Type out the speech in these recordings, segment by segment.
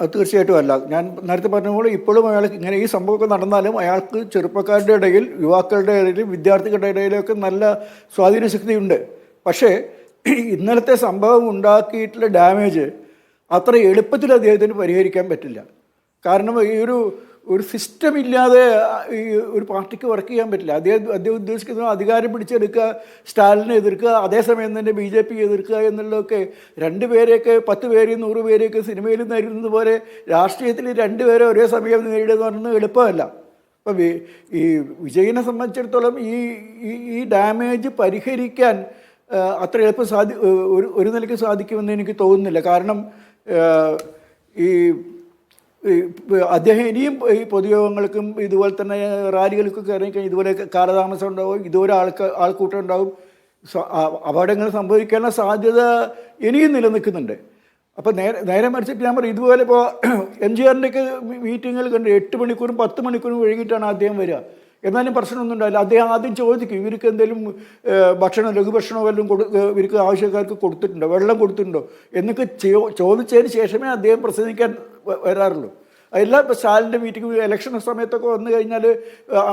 അത് തീർച്ചയായിട്ടും അല്ല. ഞാൻ നേരത്തെ പറഞ്ഞ പോലെ ഇപ്പോഴും അയാൾക്ക് ഇങ്ങനെ ഈ സംഭവമൊക്കെ നടന്നാലും അയാൾക്ക് ചെറുപ്പക്കാരുടെ ഇടയിൽ, യുവാക്കളുടെ ഇടയിൽ, വിദ്യാർത്ഥികളുടെ ഇടയിലൊക്കെ നല്ല സ്വാധീന ശക്തിയുണ്ട്. പക്ഷേ ഇന്നലത്തെ സംഭവം ഉണ്ടാക്കിയിട്ടുള്ള ഡാമേജ് അത്ര എളുപ്പത്തിൽ അദ്ദേഹത്തിന് പരിഹരിക്കാൻ പറ്റില്ല. കാരണം ഈ ഒരു സിസ്റ്റം ഇല്ലാതെ ഈ ഒരു പാർട്ടിക്ക് വർക്ക് ചെയ്യാൻ പറ്റില്ല. അദ്ദേഹം ഉദ്ദേശിക്കുന്നത് അധികാരം പിടിച്ചെടുക്കുക, സ്റ്റാലിനെ എതിർക്കുക, അതേസമയം തന്നെ BJP എതിർക്കുക എന്നുള്ളതൊക്കെ 2 പേരെയൊക്കെ 10 പേരെയും 100 പേരെയൊക്കെ സിനിമയിൽ നേരിടുന്നത് പോലെ രാഷ്ട്രീയത്തിൽ 2 പേരെ ഒരേ സമയം നേരിടുക എന്ന് പറയുന്നത് എളുപ്പമല്ല. അപ്പം ഈ വിജയനെ സംബന്ധിച്ചിടത്തോളം ഈ ഡാമേജ് പരിഹരിക്കാൻ അത്ര എളുപ്പം ഒരു നിലയ്ക്ക് സാധിക്കുമെന്ന് എനിക്ക് തോന്നുന്നില്ല. കാരണം ഈ അദ്ദേഹം ഇനിയും ഈ പൊതുയോഗങ്ങൾക്കും ഇതുപോലെ തന്നെ റാലികൾക്കൊക്കെ ഇറങ്ങിക്കഴിഞ്ഞാൽ ഇതുപോലെ കാലതാമസം ഉണ്ടാവും, ഇതുപോലെ ആൾക്കൂട്ടം ഉണ്ടാവും, അപകടങ്ങൾ സംഭവിക്കാനുള്ള സാധ്യത ഇനിയും നിലനിൽക്കുന്നുണ്ട്. അപ്പോൾ നേരെ മറിച്ചിട്ട് ഞാൻ പറയും, ഇതുപോലെ ഇപ്പോൾ MGRൻ്റെയൊക്കെ മീറ്റിങ്ങുകൾ കണ്ട് 8 മണിക്കൂറും 10 മണിക്കൂറും വൈകിട്ടാണ് അദ്ദേഹം വരിക. എന്നാലും പ്രശ്നമൊന്നും ഉണ്ടാവില്ല. അദ്ദേഹം ആദ്യം ചോദിക്കും ഇവർക്ക് എന്തെങ്കിലും ഭക്ഷണം, ലഘുഭക്ഷണമോ വല്ലതും ഇവർക്ക് ആവശ്യക്കാർക്ക് കൊടുത്തിട്ടുണ്ടോ, വെള്ളം കൊടുത്തിട്ടുണ്ടോ എന്നൊക്കെ ചോദിച്ചതിന് ശേഷമേ അദ്ദേഹം പ്രസംഗിക്കാൻ വരാറുള്ളൂ. എല്ലാ സ്റ്റാലിൻ്റെ മീറ്റിംഗ് ഇലക്ഷൻ സമയത്തൊക്കെ വന്നു കഴിഞ്ഞാൽ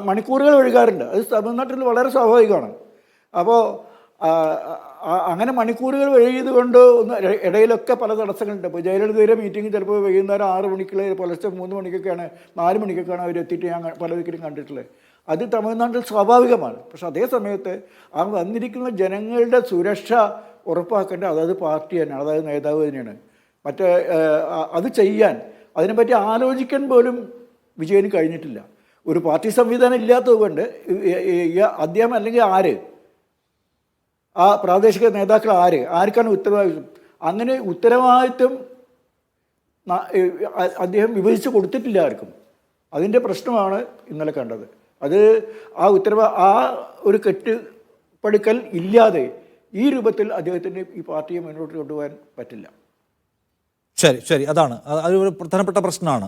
മണിക്കൂറുകൾ ഒഴുകാറുണ്ട്. അത് തമിഴ്നാട്ടിൽ വളരെ സ്വാഭാവികമാണ്. അപ്പോൾ അങ്ങനെ മണിക്കൂറുകൾ വൈകിയത് കൊണ്ട് ഇടയിലൊക്കെ പല തടസ്സങ്ങളുണ്ട്. ഇപ്പോൾ ജയലളിതയുടെ മീറ്റിംഗ് ചിലപ്പോൾ വൈകുന്നേരം 6 മണിക്കുള്ള പുലർച്ചെ 3 മണിക്കൊക്കെയാണ് 4 മണിക്കൊക്കെയാണ് അവർ എത്തിയിട്ട് ഞാൻ പലതിലും കണ്ടിട്ടുള്ളത്. അത് തമിഴ്നാട്ടിൽ സ്വാഭാവികമാണ്. പക്ഷെ അതേ സമയത്ത് ആ വന്നിരിക്കുന്ന ജനങ്ങളുടെ സുരക്ഷ ഉറപ്പാക്കേണ്ടത് അതായത് പാർട്ടി തന്നെയാണ്, അതായത് നേതാവ് തന്നെയാണ്. മറ്റേ അത് ചെയ്യാൻ, അതിനെപ്പറ്റി ആലോചിക്കാൻ പോലും വിജയന് കഴിഞ്ഞിട്ടില്ല. ഒരു പാർട്ടി സംവിധാനം ഇല്ലാത്തത് കൊണ്ട് അദ്ദേഹം അല്ലെങ്കിൽ ആര്, ആ പ്രാദേശിക നേതാക്കൾ ആർക്കാണ് ഉത്തരവാദിത്വം? അങ്ങനെ ഉത്തരവാദിത്വം അദ്ദേഹം വിഭജിച്ച് കൊടുത്തിട്ടില്ല ആർക്കും. അതിൻ്റെ പ്രശ്നമാണ് ഇന്നലെ കണ്ടത്. അത് ആ ഒരു കെട്ടുപടുക്കൽ ഇല്ലാതെ ഈ രൂപത്തിൽ അദ്ദേഹത്തിന് ഈ പാർട്ടിയെ മുന്നോട്ട് കൊണ്ടുപോകാൻ പറ്റില്ല. ശരി, അതാണ് അതൊരു പ്രധാനപ്പെട്ട പ്രശ്നമാണ്.